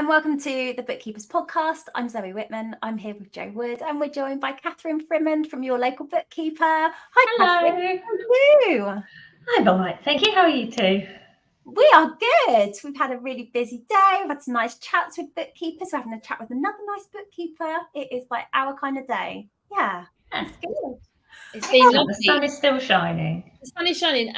and welcome to the Bookkeepers podcast. I'm Zoe Whitman. I'm here with Jo Wood, and we're joined by Kathryn Frimond from Your Local Bookkeeper. Hi, Hello. Kathryn. How are you? I'm all right, thank you. How are you two? We are good. We've had a really busy day. We've had some nice chats with bookkeepers. We're having a chat with another nice bookkeeper. It is like our kind of day. Yeah, it's good. It's been lovely. The sun is still shining. The sun is shining.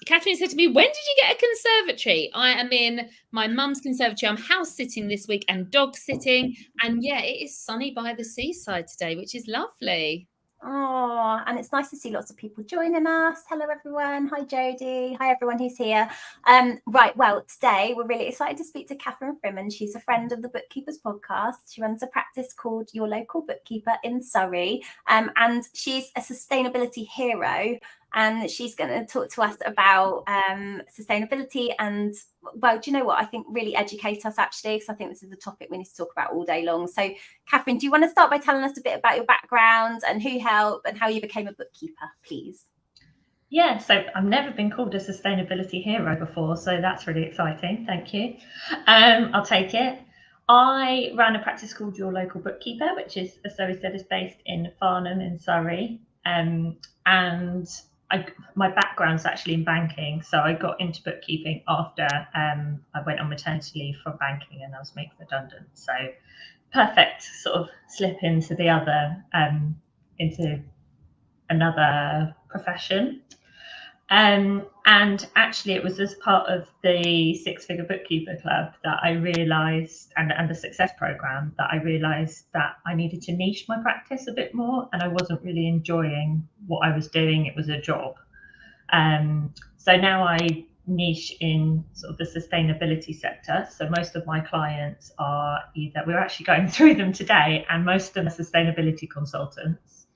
Kathryn said to me, when did you get a conservatory? I am in my mum's conservatory. I'm house sitting this week and dog sitting. And yeah, it is sunny by the seaside today, which is lovely. Oh, and it's nice to see lots of people joining us. Hello, everyone. Hi, Jodie. Hi, everyone who's here. Right, well, today we're really excited to speak to Kathryn Frimond. She's a friend of the Bookkeepers podcast. She runs a practice called Your Local Bookkeeper in Surrey, and she's a sustainability hero. And she's going to talk to us about sustainability and, well, do you know what? I think really educate us, actually, because I think this is the topic we need to talk about all day long. So, Kathryn, do you want to start by telling us a bit about your background and who helped and how you became a bookkeeper, please? Yeah, so I've never been called a sustainability hero before, so that's really exciting. Thank you. I'll take it. I ran a practice called Your Local Bookkeeper, which is, as Zoe said, is based in Farnham in Surrey. And my background's actually in banking, so I got into bookkeeping after I went on maternity leave from banking and I was made redundant. So perfect sort of slip into the other into another profession. And actually it was as part of the Six-Figure Bookkeeper Club that I realised, and the Success Programme, that I realised that I needed to niche my practice a bit more, and I wasn't really enjoying what I was doing. It was a job. So now I niche in sort of the sustainability sector. So most of my clients are either, we're actually going through them today, and most of them are sustainability consultants.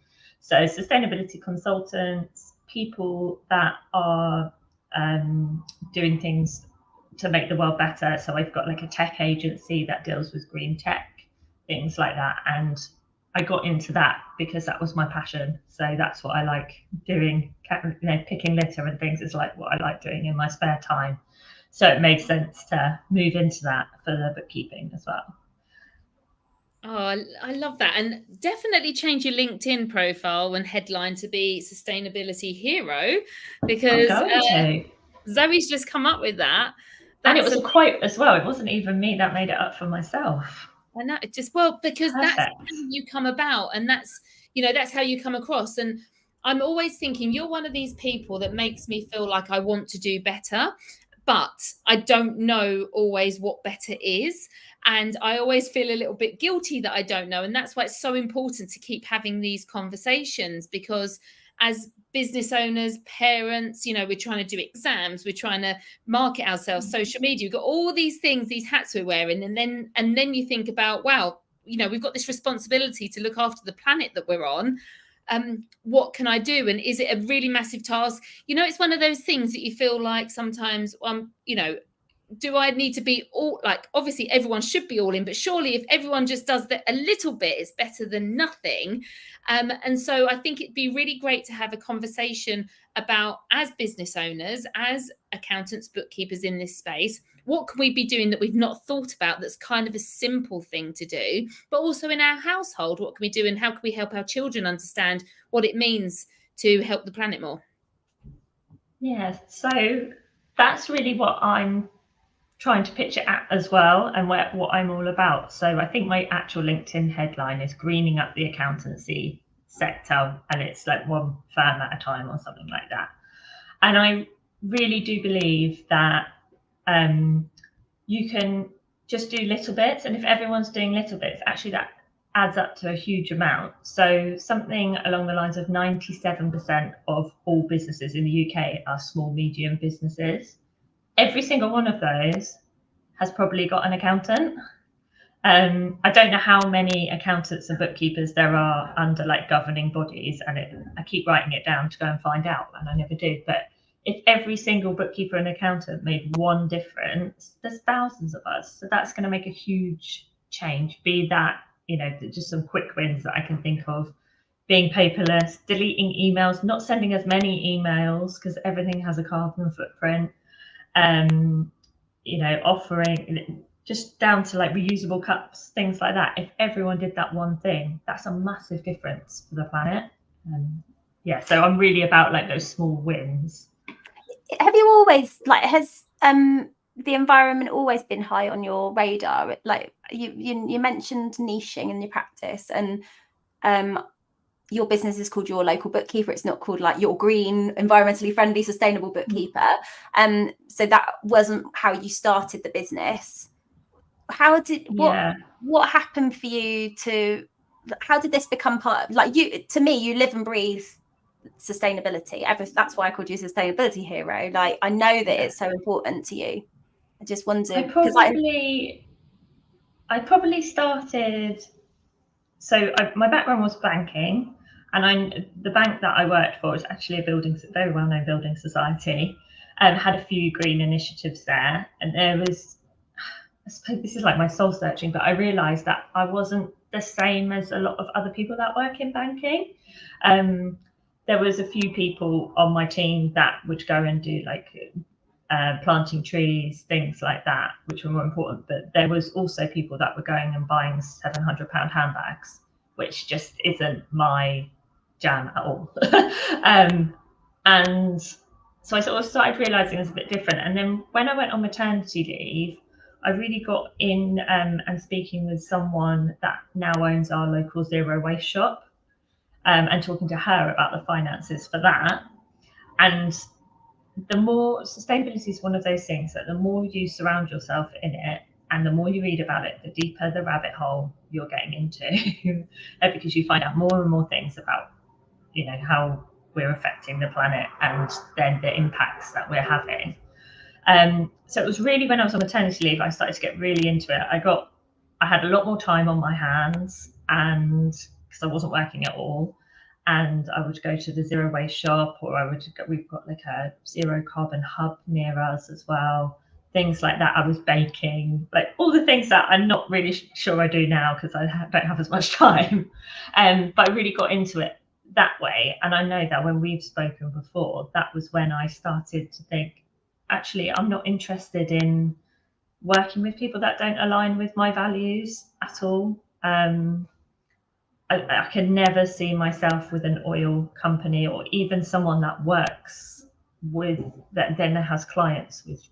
So sustainability consultants, people that are doing things to make the world better. So I've got like a tech agency that deals with green tech, things like that. And I got into that because that was my passion. So that's what I like doing. Picking litter and things is like what I like doing in my spare time. So it made sense to move into that for the bookkeeping as well. Oh, I love that. And definitely change your LinkedIn profile and headline to be Sustainability Hero, because Zoe's just come up with that. And it was a quote as well. It wasn't even me that made it up for myself. I know, because Perfect. That's how you come about, and that's how you come across. And I'm always thinking you're one of these people that makes me feel like I want to do better, but I don't know always what better is. And I always feel a little bit guilty that I don't know. And that's why it's so important to keep having these conversations, because as business owners, parents, we're trying to do exams, we're trying to market ourselves, social media, we've got all these things, these hats we're wearing. And then you think about, wow, we've got this responsibility to look after the planet that we're on. What can I do? And is it a really massive task? It's one of those things that you feel like sometimes, do I need to be all, like, obviously everyone should be all in, but surely if everyone just does that a little bit, it's better than nothing. And so I think it'd be really great to have a conversation about, as business owners, as accountants, bookkeepers in this space, what can we be doing that we've not thought about that's kind of a simple thing to do, but also in our household, what can we do and how can we help our children understand what it means to help the planet more? Yeah, so that's really what I'm trying to pitch it at as well, and what I'm all about. So I think my actual LinkedIn headline is greening up the accountancy sector, and it's like one firm at a time or something like that. And I really do believe that you can just do little bits, and if everyone's doing little bits, actually that adds up to a huge amount. So something along the lines of 97% of all businesses in the UK are small, medium businesses. Every single one of those has probably got an accountant. I don't know how many accountants and bookkeepers there are under like governing bodies, and I keep writing it down to go and find out, and I never do. But if every single bookkeeper and accountant made one difference, there's thousands of us. So that's going to make a huge change. Be that, just some quick wins that I can think of. Being paperless, deleting emails, not sending as many emails because everything has a carbon footprint. Offering just down to like reusable cups, things like that. If everyone did that one thing, that's a massive difference for the planet. So I'm really about like those small wins. Have you always has the environment always been high on your radar? Like you mentioned niching in your practice, and your business is called Your Local Bookkeeper. It's not called like Your Green, environmentally friendly, sustainable bookkeeper. So that wasn't how you started the business. What happened for you how did this become part of, like, to me, you live and breathe sustainability. That's why I called you sustainability hero. Like, I know that it's so important to you. I just wonder, I probably started, my background was banking, and the bank that I worked for was actually a very well-known building society, and had a few green initiatives there. And there was, I suppose this is like my soul searching, but I realised that I wasn't the same as a lot of other people that work in banking. There was a few people on my team that would go and do like planting trees, things like that, which were more important. But there was also people that were going and buying £700 handbags, which just isn't my jam at all. And so I sort of started realising it was a bit different. And then when I went on maternity leave, I really got in and speaking with someone that now owns our local zero waste shop, and talking to her about the finances for that. And the more, sustainability is one of those things that the more you surround yourself in it and the more you read about it, the deeper the rabbit hole you're getting into, because you find out more and more things about, how we're affecting the planet and then the impacts that we're having. So it was really when I was on maternity leave, I started to get really into it. I had a lot more time on my hands, and because I wasn't working at all, and I would go to the zero waste shop, or we've got like a zero carbon hub near us as well, things like that. I was baking, like all the things that I'm not really sure I do now because I don't have as much time. But I really got into it that way. And I know that when we've spoken before, that was when I started to think, actually, I'm not interested in working with people that don't align with my values at all. I can never see myself with an oil company, or even someone that works with that then has clients with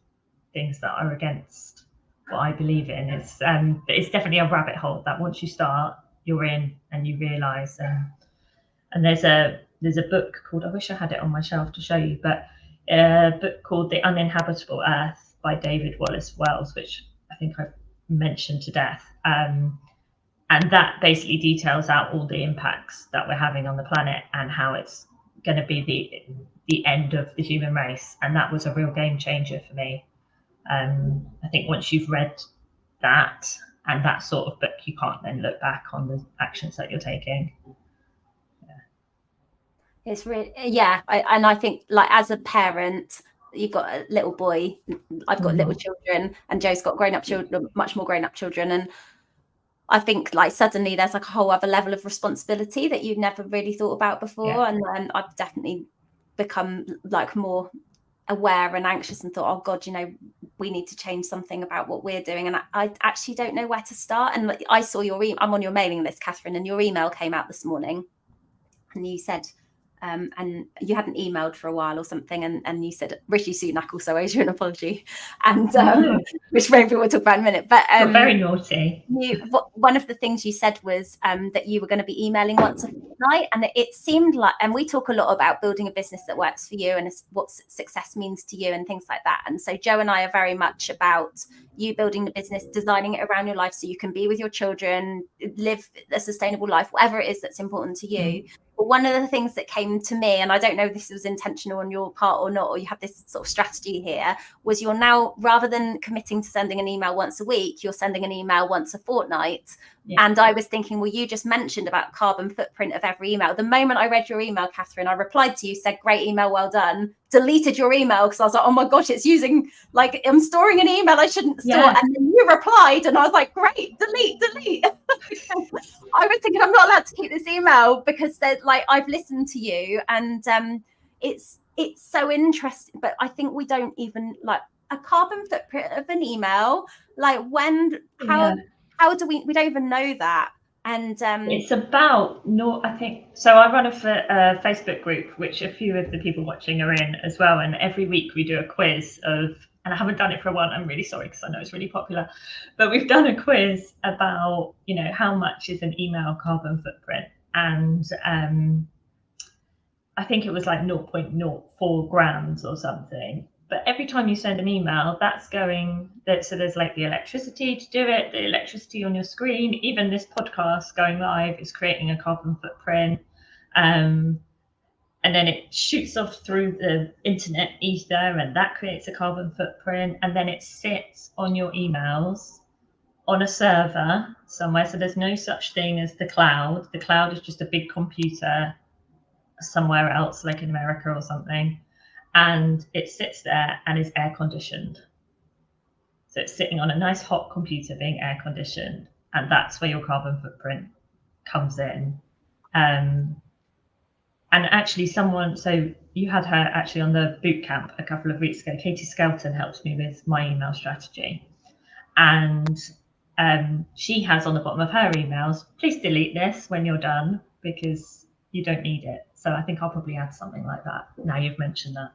things that are against what I believe in. It's definitely a rabbit hole that once you start, you're in, and you realise. And there's a book called, I wish I had it on my shelf to show you, but a book called The Uninhabitable Earth by David Wallace Wells, which I think I've mentioned to death. And that basically details out all the impacts that we're having on the planet and how it's going to be the end of the human race. And that was a real game changer for me. I think once you've read that and that sort of book, you can't then look back on the actions that you're taking. It's really, and I think, like, as a parent, you've got a little boy, I've got little children, and Joe's got grown-up children, much more grown-up children, and I think, like, suddenly there's like a whole other level of responsibility that you've never really thought about before. And then I've definitely become like more aware and anxious and thought, oh God, we need to change something about what we're doing. And I actually don't know where to start. And I saw your I'm on your mailing list, Kathryn, and your email came out this morning, and you said, and you hadn't emailed for a while or something, and you said Rishi Sunak also owes you an apology, and which maybe we'll talk about in a minute. But very naughty. One of the things you said was that you were going to be emailing once a fortnight, and it seemed like, and we talk a lot about building a business that works for you and what success means to you and things like that. And so Joe and I are very much about you building the business, designing it around your life so you can be with your children, live a sustainable life, whatever it is that's important to you. But one of the things that came to me, and I don't know if this was intentional on your part or not, or you have this sort of strategy here, was you're now, rather than committing to sending an email once a week, you're sending an email once a fortnight. And I was thinking, well, you just mentioned about carbon footprint of every email. The moment I read your email, Kathryn, I replied to you, said, great email, well done, deleted your email because I was like, oh my gosh, it's using, like, I'm storing an email I shouldn't store. And then you replied and I was like, great, delete. I was thinking, I'm not allowed to keep this email because they're like, I've listened to you, and it's so interesting. But I think we don't even, like, a carbon footprint of an email? Like how do we don't even know that? And it's about I think so. I run a Facebook group, which a few of the people watching are in as well. And every week we do a quiz and I haven't done it for a while. I'm really sorry because I know it's really popular, but we've done a quiz about, how much is an email carbon footprint. And I think it was like 0.04 grams or something. But every time you send an email, so there's like the electricity to do it, the electricity on your screen, even this podcast going live is creating a carbon footprint. And then it shoots off through the internet ether, and that creates a carbon footprint. And then it sits on your emails on a server somewhere. So there's no such thing as the cloud. The cloud is just a big computer somewhere else, like in America or something. And it sits there and is air conditioned. So it's sitting on a nice hot computer being air conditioned. And that's where your carbon footprint comes in. And actually so you had her actually on the boot camp a couple of weeks ago. Katie Skelton helped me with my email strategy. And she has on the bottom of her emails, please delete this when you're done because you don't need it. So I think I'll probably add something like that. Now you've mentioned that.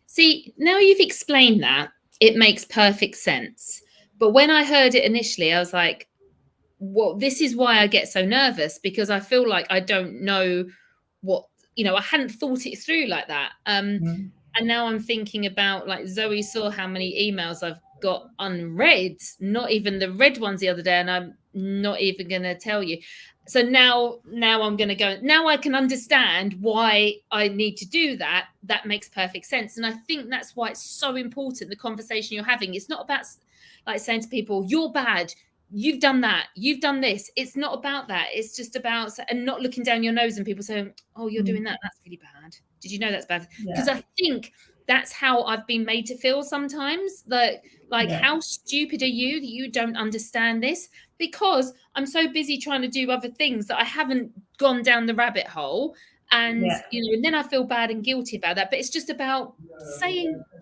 See, now you've explained that, it makes perfect sense. But when I heard it initially, I was like, well, this is why I get so nervous, because I feel like I don't know what, I hadn't thought it through like that. And now I'm thinking about, like, Zoe saw how many emails I've got unread, not even the read ones the other day, and I'm not even going to tell you. So now I'm going to go. Now I can understand why I need to do that. That makes perfect sense. And I think that's why it's so important, the conversation you're having. It's not about like saying to people, you're bad, you've done that, you've done this. It's not about that. It's just about, and not looking down your nose and people saying, oh, you're doing that. That's really bad. Did you know that's bad? Because I think that's how I've been made to feel sometimes. How stupid are you that you don't understand this? Because I'm so busy trying to do other things that I haven't gone down the rabbit hole. And, and then I feel bad and guilty about that. But it's just about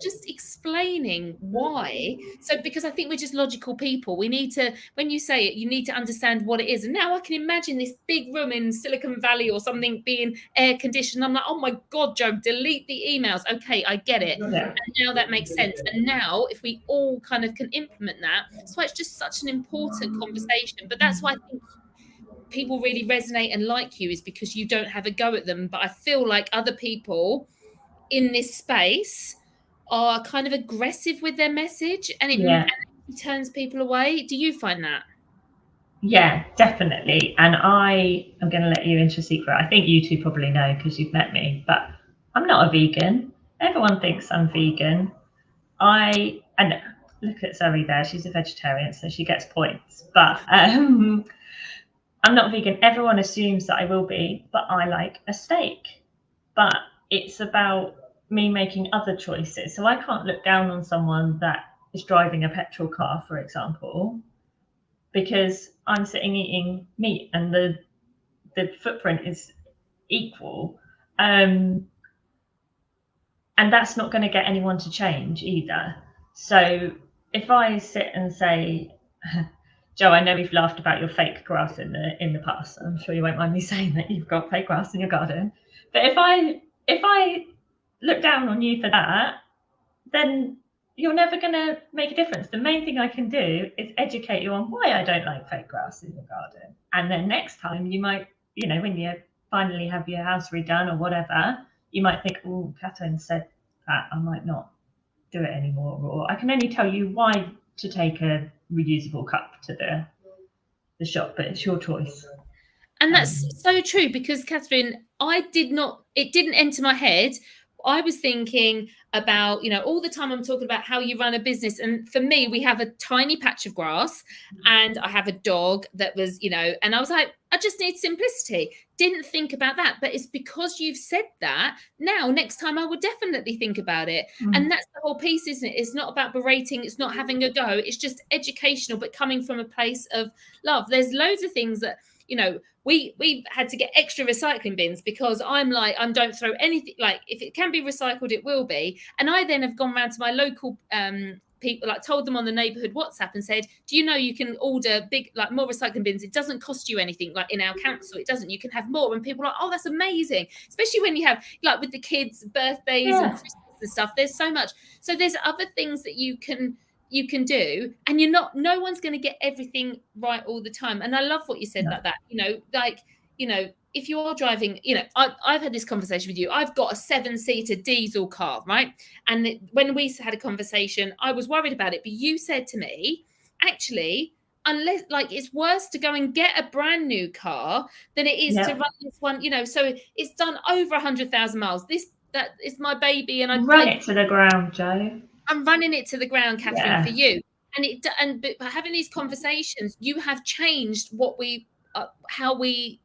just explaining why. So, because I think we're just logical people. We need to, when you say it, you need to understand what it is. And now I can imagine this big room in Silicon Valley or something being air conditioned. I'm like, oh my God, Joe, delete the emails. Okay, I get it. Yeah. And now that makes sense. And now if we all kind of can implement that, that's why it's just such an important conversation. But that's why I think people really resonate and like you, is because you don't have a go at them. But I feel like other people in this space are kind of aggressive with their message, and it turns people away. Do you find that? Yeah, definitely. And I am going to let you into a secret. I think you two probably know because you've met me, but I'm not a vegan. Everyone thinks I'm vegan. And look at Zoe there. She's a vegetarian, so she gets points. But I'm not vegan. Everyone assumes that I will be, but I like a steak. But it's about me making other choices. So I can't look down on someone that is driving a petrol car, for example, because I'm sitting eating meat and the footprint is equal. And that's not going to get anyone to change either. So if I sit and say, Joe, I know we've laughed about your fake grass in the past. I'm sure you won't mind me saying that you've got fake grass in your garden. But if I look down on you for that, then you're never going to make a difference. The main thing I can do is educate you on why I don't like fake grass in your garden. And then next time you might, when you finally have your house redone or whatever, you might think, oh, Kathryn said that, I might not do it anymore. Or I can only tell you why to take a reusable cup to the shop, but it's your choice. And that's so true, because Kathryn, it didn't enter my head. I was thinking about, all the time I'm talking about how you run a business. And for me, we have a tiny patch of grass and I have a dog that was, and I was like, I just need simplicity. Didn't think about that. But it's because you've said that now, next time I would definitely think about it. And that's the whole piece, isn't it? It's not about berating. It's not having a go. It's just educational, but coming from a place of love. There's loads of things that, you know, we had to get extra recycling bins because I'm like, don't throw anything, like if it can be recycled, it will be. And I then have gone round to my local people, like told them on the neighbourhood WhatsApp and said, do you know you can order big, like more recycling bins? It doesn't cost you anything, like in our council, it doesn't. You can have more. And people are like, oh, that's amazing. Especially when you have, like with the kids' birthdays and Christmas and stuff, there's so much. So there's other things that you can do, and no one's going to get everything right all the time. And I love what you said, like that, you know, like, you know, if you're driving, you know, I've had this conversation with you. I've got a 7-seater diesel car, right? And when we had a conversation, I was worried about it, but you said to me, actually, unless, like, it's worse to go and get a brand new car than it is to run this one, you know. So it's done over 100,000 miles. That is my baby, and I run it to the ground, Jo. I'm running it to the ground, Kathryn, for you. But having these conversations, you have changed what we, how we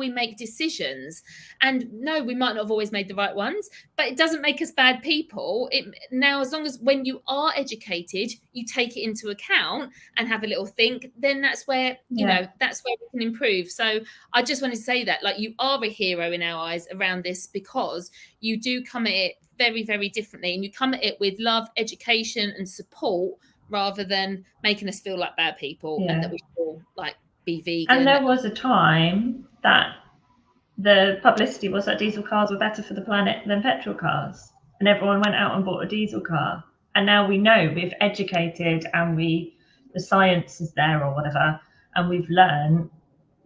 make decisions. And no, we might not have always made the right ones, but it doesn't make us bad people. Now, as long as when you are educated, you take it into account and have a little think, then that's where, you know, that's where we can improve. So I just wanted to say that, like, you are a hero in our eyes around this, because you do come at it very, very differently, and you come at it with love, education and support, rather than making us feel like bad people and that we should all, like, be vegan. And there was a time that the publicity was that diesel cars were better for the planet than petrol cars, and everyone went out and bought a diesel car. And now we know, we've educated, and the science is there or whatever, and we've learned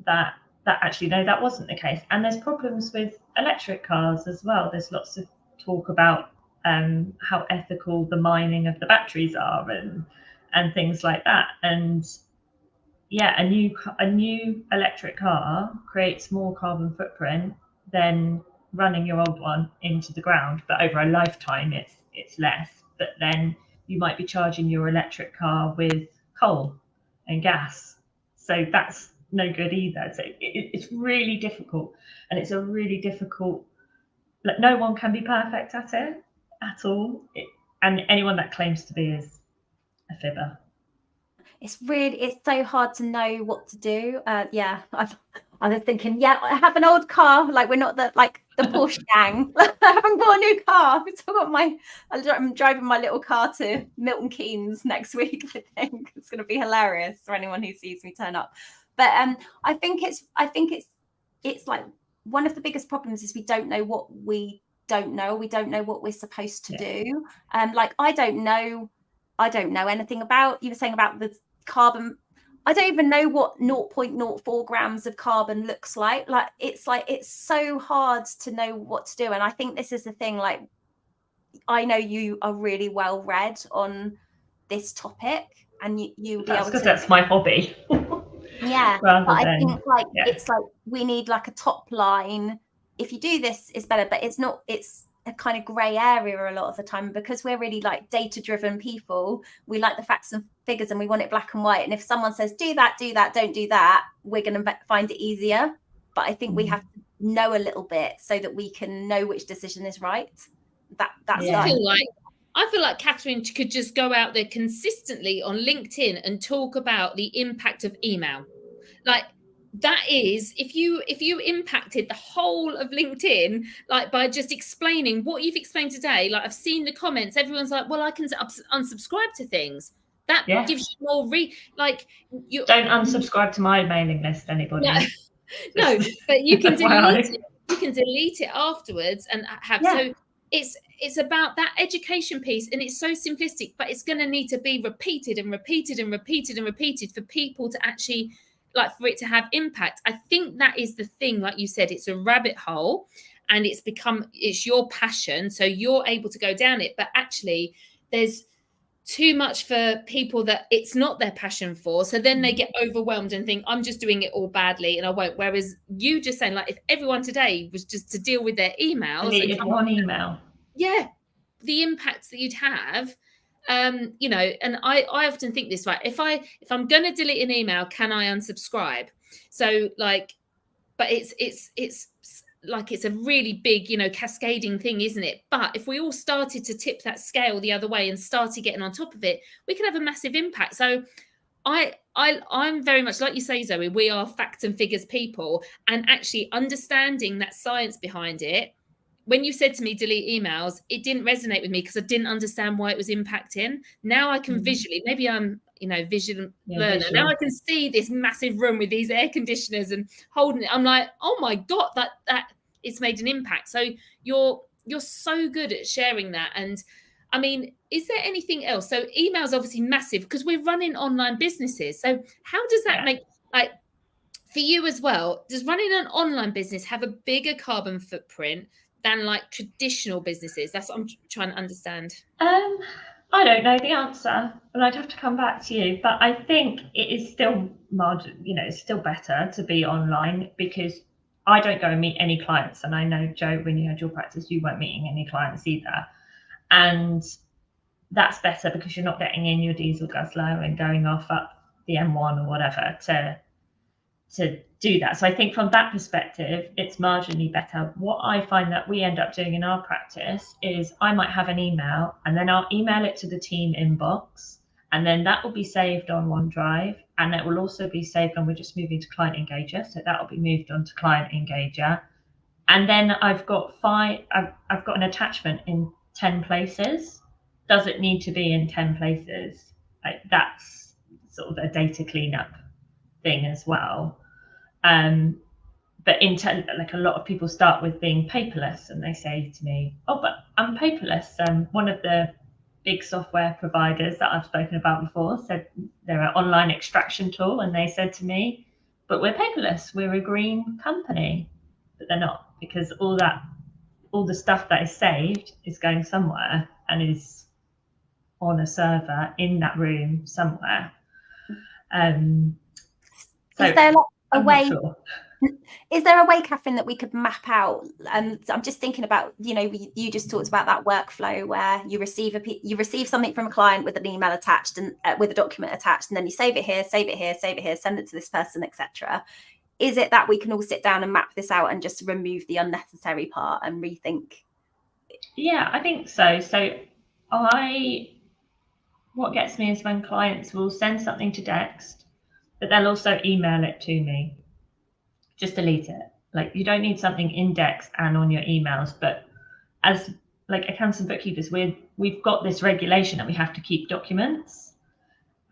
that actually, no, that wasn't the case. And there's problems with electric cars as well. There's lots of talk about how ethical the mining of the batteries are and things like that. And yeah, a new electric car creates more carbon footprint than running your old one into the ground, but over a lifetime it's less. But then you might be charging your electric car with coal and gas, so that's no good either. So it's really difficult, and it's a really difficult, like, no one can be perfect at it at all, and anyone that claims to be is a fibber. It's so hard to know what to do. I was thinking, I have an old car, like we're not the Porsche gang. I haven't got a new car. I'm driving my little car to Milton Keynes next week. I think it's going to be hilarious for anyone who sees me turn up. But I think it's like one of the biggest problems is we don't know what we don't know. We don't know what we're supposed to do. Like I don't know anything about, you were saying about the carbon. I don't even know what 0.04 grams of carbon looks like. It's so hard to know what to do. And I think this is the thing, like, I know you are really well read on this topic, and you'll be able to. Because that's my hobby. Yeah. But I think it's like we need like a top line. If you do this, it's better, but it's a kind of grey area a lot of the time, because we're really like data driven people. We like the facts and figures, and we want it black and white. And if someone says do that, don't do that, we're going to find it easier. But I think we have to know a little bit so that we can know which decision is right. I feel like Kathryn could just go out there consistently on LinkedIn and talk about the impact of email. Like, that is, if you impacted the whole of LinkedIn, like by just explaining what you've explained today, like I've seen the comments, everyone's like, well, I can unsubscribe to things. That gives you more you don't unsubscribe to my mailing list, anybody. No, but you can delete it. You can delete it afterwards and have so it's about that education piece, and it's so simplistic, but it's going to need to be repeated and repeated and repeated and repeated for people to actually, like, for it to have impact. I think that is the thing, like you said, it's a rabbit hole, and it's your passion, so you're able to go down it, but actually there's too much for people that it's not their passion for, so then they get overwhelmed and think, I'm just doing it all badly and I won't. Whereas you just saying, like, if everyone today was just to deal with their emails, one email, the impacts that you'd have, you know. And I often think this, right, if I'm going to delete an email, can I unsubscribe? So, like, but it's like, it's a really big, you know, cascading thing, isn't it? But if we all started to tip that scale the other way and started getting on top of it, we can have a massive impact. So I'm very much like you say, Zoe, we are facts and figures people, and actually understanding that science behind it. When you said to me delete emails, it didn't resonate with me because I didn't understand why it was impacting. Now I can visually, maybe I'm, vision learner. Visual. Now I can see this massive room with these air conditioners and holding it. I'm like, oh my God, that it's made an impact. So you're so good at sharing that. And I mean, is there anything else? So email's obviously massive because we're running online businesses. So how does that make, like, for you as well, does running an online business have a bigger carbon footprint than like traditional businesses? That's what I'm trying to understand. I don't know the answer, and I'd have to come back to you. But I think it is still it's still better to be online because I don't go and meet any clients. And I know, Joe, when you had your practice, you weren't meeting any clients either. And that's better because you're not getting in your diesel guzzler and going off up the M1 or whatever to do that. So I think from that perspective, it's marginally better. What I find that we end up doing in our practice is I might have an email and then I'll email it to the team inbox, and then that will be saved on OneDrive, and it will also be saved on, we're just moving to Client Engager, so that will be moved on to Client Engager. And then I've got I've got an attachment in 10 places. Does it need to be in 10 places? That's sort of a data cleanup thing as well. But like a lot of people start with being paperless, and they say to me, oh, but I'm paperless. One of the big software providers that I've spoken about before said they're an online extraction tool, and they said to me, but we're paperless, we're a green company. But they're not, because all the stuff that is saved is going somewhere and is on a server in that room somewhere. So is there like a way? Sure. Is there a way, Kathryn, that we could map out? I'm just thinking about, you just talked about that workflow where you receive something from a client with an email attached and with a document attached, and then you save it here, send it to this person, etc. Is it that we can all sit down and map this out and just remove the unnecessary part and rethink? Yeah, I think so. So what gets me is when clients will send something to Dext, but they'll also email it to me. Just delete it. Like, you don't need something in Dext and on your emails, but as like accountants and bookkeepers, we've got this regulation that we have to keep documents,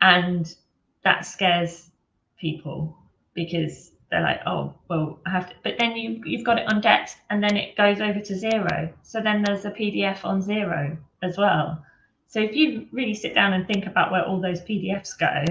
and that scares people because they're like, oh, well, I have to, but then you've got it on Dext and then it goes over to Xero. So then there's a PDF on Xero as well. So if you really sit down and think about where all those PDFs go,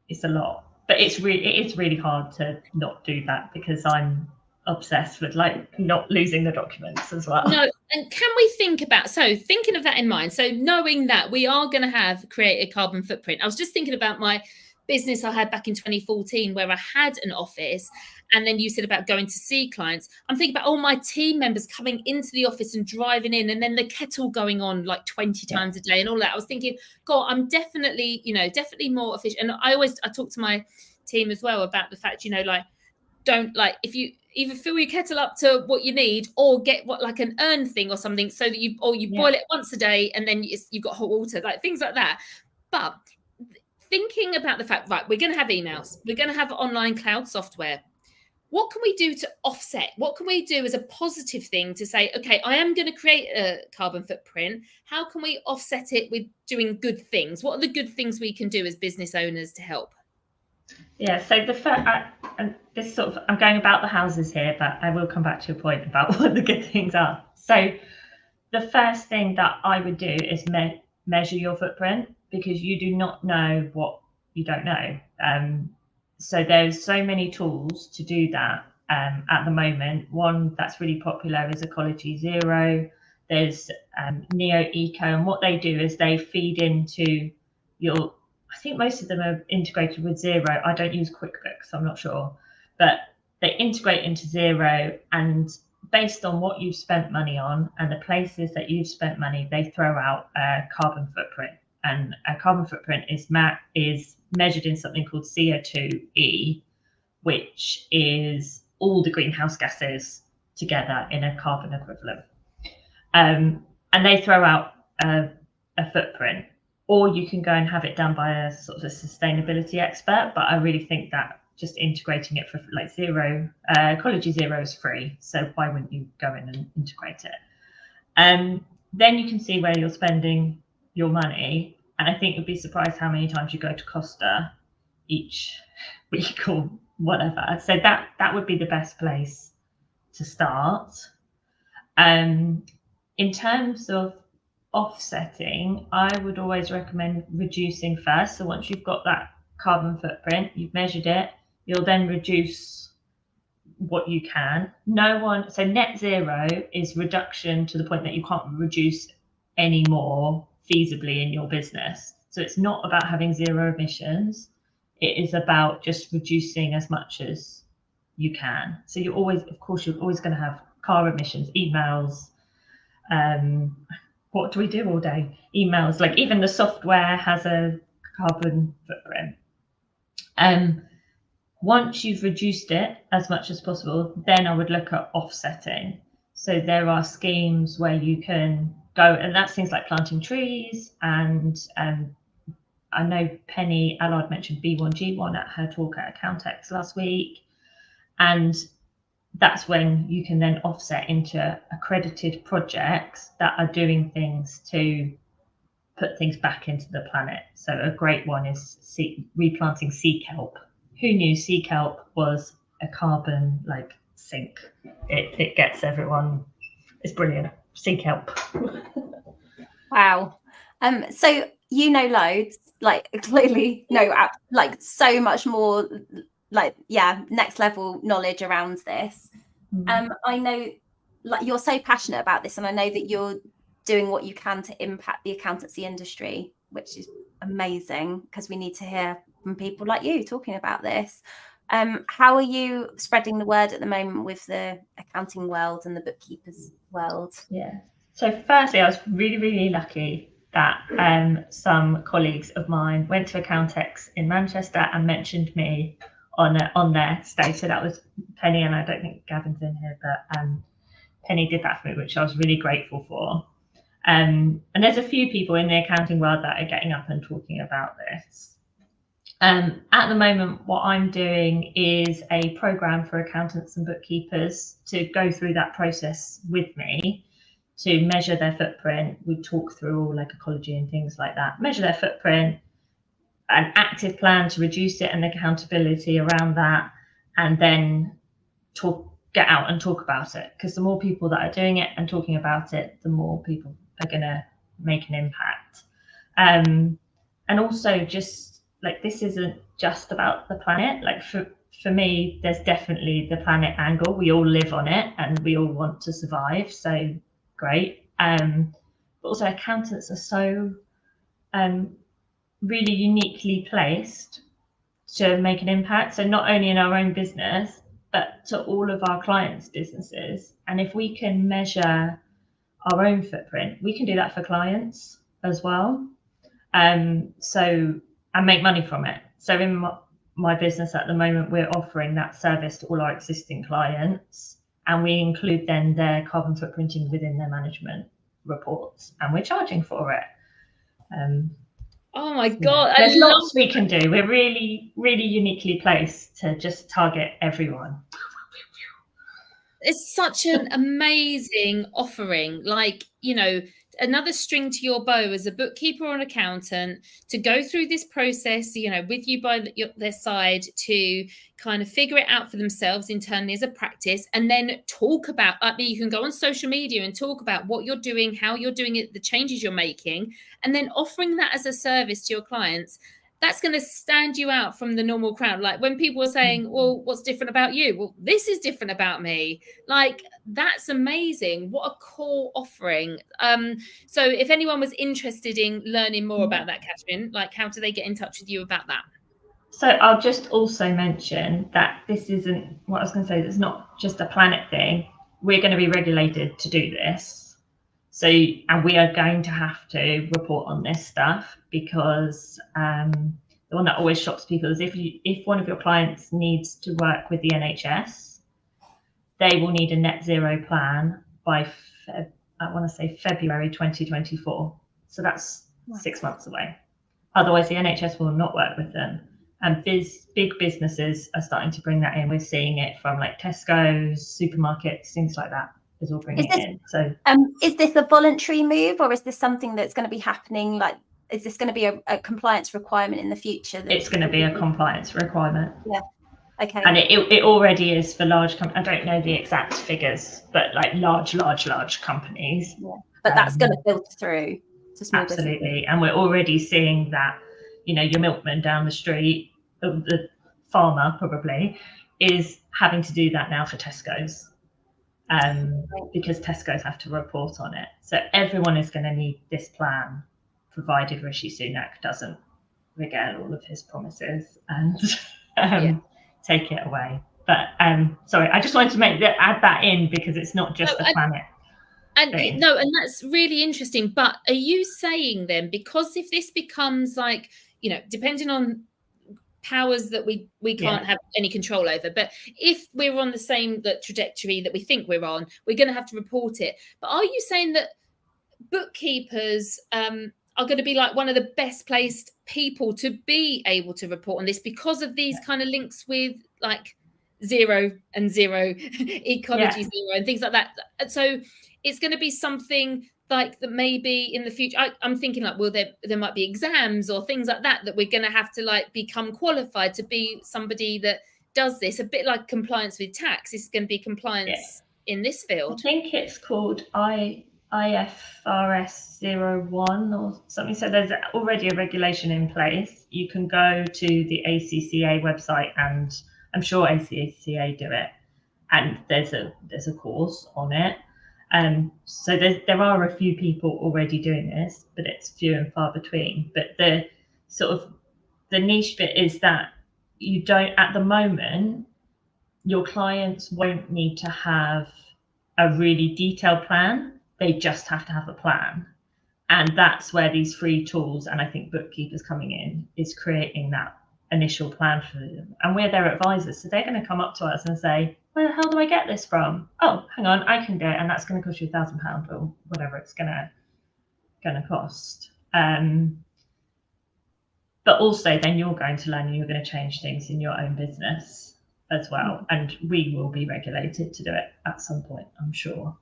it's a lot. But it is really hard to not do that because I'm obsessed with like not losing the documents as well. No, and can we think about, so thinking of that in mind, so knowing that we are going to create a carbon footprint. I was just thinking about my business I had back in 2014 where I had an office, and then you said about going to see clients. I'm thinking about all my team members coming into the office and driving in, and then the kettle going on like 20 times a day and all that. I was thinking, God, I'm definitely more efficient. And I talk to my team as well about the fact, don't, like, if you either fill your kettle up to what you need or get like an urn thing or something, so that you boil it once a day and then you've got hot water, like things like that. But thinking about the fact, right, we're going to have emails, we're going to have online cloud software. What can we do to offset? What can we do as a positive thing to say, okay, I am going to create a carbon footprint. How can we offset it with doing good things? What are the good things we can do as business owners to help? Yeah, so I'm going about the houses here, but I will come back to your point about what the good things are. So the first thing that I would do is measure your footprint, because you do not know what you don't know. So there's so many tools to do that at the moment. One that's really popular is Ecology Zero. There's Neo Eco, and what they do is they feed into your, I think most of them are integrated with Xero. I don't use QuickBooks, I'm not sure, but they integrate into Xero, and based on what you've spent money on and the places that you've spent money, they throw out a carbon footprint. And a carbon footprint is measured in something called CO2e, which is all the greenhouse gases together in a carbon equivalent. And they throw out a footprint. or you can go and have it done by a sort of a sustainability expert. But I really think that just integrating it for like zero, Ecology Zero is free. So why wouldn't you go in and integrate it? Then you can see where you're spending your money. And I think you'd be surprised how many times you go to Costa each week or whatever. So that would be the best place to start. In terms of offsetting, I would always recommend reducing first. So once you've got that carbon footprint, you've measured it, you'll then reduce what you can. So net zero is reduction to the point that you can't reduce any more feasibly in your business. So it's not about having zero emissions. It is about just reducing as much as you can. So you're always going to have car emissions, emails. What do we do all day? Emails, like even the software has a carbon footprint. Once you've reduced it as much as possible, then I would look at offsetting. So there are schemes where you can go, and that's things like planting trees. And I know Penny Allard mentioned B1G1 at her talk at Accountex last week. And that's when you can then offset into accredited projects that are doing things to put things back into the planet. So a great one is replanting sea kelp. Who knew sea kelp was a carbon sink? It gets everyone. It's brilliant. Sea kelp. Wow. So you know loads, clearly so much more, next level knowledge around this. I know you're so passionate about this, and I know that you're doing what you can to impact the accountancy industry, which is amazing, because we need to hear from people like you talking about this. How are you spreading the word at the moment with the accounting world and the bookkeepers world? Yeah. So firstly, I was really, really lucky that some colleagues of mine went to Accountex in Manchester and mentioned me on their stage. So that was Penny, and I don't think Gavin's in here, but Penny did that for me, which I was really grateful for. And there's a few people in the accounting world that are getting up and talking about this. At the moment, what I'm doing is a program for accountants and bookkeepers to go through that process with me, to measure their footprint. We talk through all ecology and things like that, measure their footprint, an active plan to reduce it and accountability around that, and then get out and talk about it. Because the more people that are doing it and talking about it, the more people are going to make an impact. And also just this isn't just about the planet. For me, there's definitely the planet angle. We all live on it and we all want to survive. So great. But also accountants are so really uniquely placed to make an impact. So not only in our own business, but to all of our clients' businesses. And if we can measure our own footprint, we can do that for clients as well. And make money from it. So in my business at the moment, we're offering that service to all our existing clients, and we include then their carbon footprinting within their management reports, and we're charging for it. Oh my God. There's lots we can do. We're really, really uniquely placed to just target everyone. It's such an amazing offering. Another string to your bow as a bookkeeper or an accountant, to go through this process, with you by their side, to kind of figure it out for themselves internally as a practice, and then talk about, you can go on social media and talk about what you're doing, how you're doing it, the changes you're making, and then offering that as a service to your clients. That's going to stand you out from the normal crowd. When people are saying, well, what's different about you? Well, this is different about me. That's amazing. What a cool offering. So if anyone was interested in learning more about that, Kathryn, how do they get in touch with you about that? So I'll just also mention that this isn't what I was going to say. It's not just a planet thing. We're going to be regulated to do this. So, and we are going to have to report on this stuff, because the one that always shocks people is if one of your clients needs to work with the NHS, they will need a net zero plan by February 2024. So that's 6 months away. Otherwise, the NHS will not work with them. And big businesses are starting to bring that in. We're seeing it from like Tesco's, supermarkets, things like that is all bringing it in. So is this a voluntary move, or is this something that's going to be happening? Like, is this going to be a compliance requirement in the future? It's going to be a compliance requirement. Yeah. Okay. And it already is for large companies. I don't know the exact figures, but like large companies. Yeah. But that's going to filter through to small absolutely businesses. And we're already seeing that, you know, your milkman down the street, the farmer probably is having to do that now for Tesco's, because Tesco's have to report on it. So everyone is going to need this plan, provided Rishi Sunak doesn't regale all of his promises and take it away. But sorry, I just wanted to add that in, because it's not just the planet. And that's really interesting. But are you saying then, because if this becomes like, you know, depending on powers that we can't have any control over, but if we're on the same trajectory that we think we're on, we're going to have to report it. But are you saying that bookkeepers are going to be like one of the best placed people to be able to report on this because of these kind of links with like zero, ecology zero and things like that? So it's going to be something like that maybe in the future. I'm thinking like, well, there might be exams or things like that we're going to have to like become qualified to be somebody that does this, a bit like compliance with tax. This is going to be compliance in this field. I think it's called IFRS 01 or something. So there's already a regulation in place. You can go to the ACCA website, and I'm sure ACCA do it, and there's a course on it. So there are a few people already doing this, but it's few and far between. But the sort of the niche bit is that you don't, at the moment, your clients won't need to have a really detailed plan. They just have to have a plan. And that's where these free tools, and I think Bookkeepers coming in, is creating that initial plan for them. And we're their advisors. So they're going to come up to us and say, where the hell do I get this from? Oh, hang on, I can do it. And that's going to cost you £1,000 or whatever it's going to cost. But also then you're going to learn and you're going to change things in your own business as well. And we will be regulated to do it at some point, I'm sure.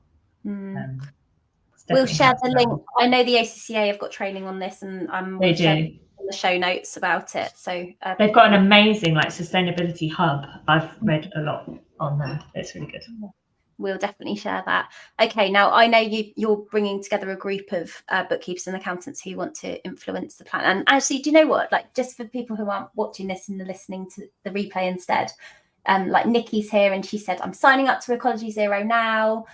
We'll share the link. I know the ACCA have got training on this, and they do in the show notes about it. So they've got an amazing like sustainability hub. I've read a lot on there. It's really good. We'll definitely share that. Okay, now I know you're bringing together a group of bookkeepers and accountants who want to influence the plan. And actually, do you know what? Like, just for people who aren't watching this and are listening to the replay instead, like Nikki's here and she said, I'm signing up to Ecology Zero now.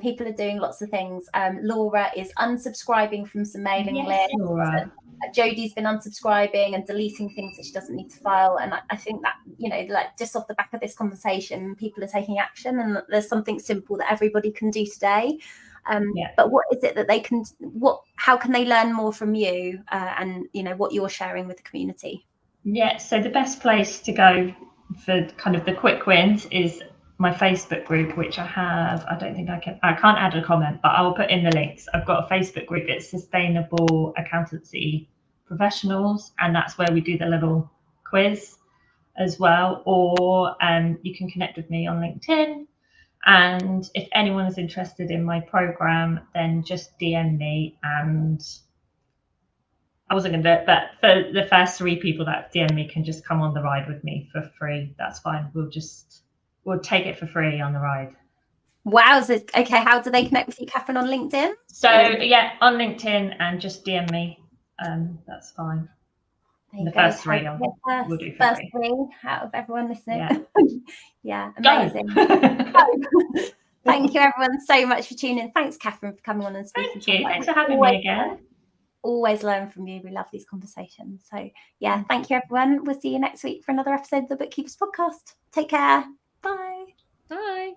People are doing lots of things. Laura is unsubscribing from some mailing lists. Laura. Jodie's been unsubscribing and deleting things that she doesn't need to file. And I think that, you know, like just off the back of this conversation, people are taking action, and there's something simple that everybody can do today. But what is it that they can, how can they learn more from you and, you know, what you're sharing with the community? Yeah, so the best place to go for kind of the quick wins is my Facebook group, which I have. I can't add a comment, but I will put in the links. I've got a Facebook group. It's Sustainable Accountancy Professionals, and that's where we do the little quiz as well. Or you can connect with me on LinkedIn. And if anyone is interested in my program, then just DM me. And I wasn't going to do it, but for the first 3 people that DM me can just come on the ride with me for free. That's fine. We'll take it for free on the ride. Wow. Okay. How do they connect with you, Kathryn, on LinkedIn? So on LinkedIn, and just DM me. That's fine. The first 3 we'll do for free. 3 out of everyone listening. Yeah, amazing. Thank you everyone so much for tuning in. Thanks, Kathryn, for coming on and speaking. Thank you. Thanks for having me again. Always learn from you. We love these conversations. So thank you everyone. We'll see you next week for another episode of the Bookkeepers podcast. Take care. Bye. Bye.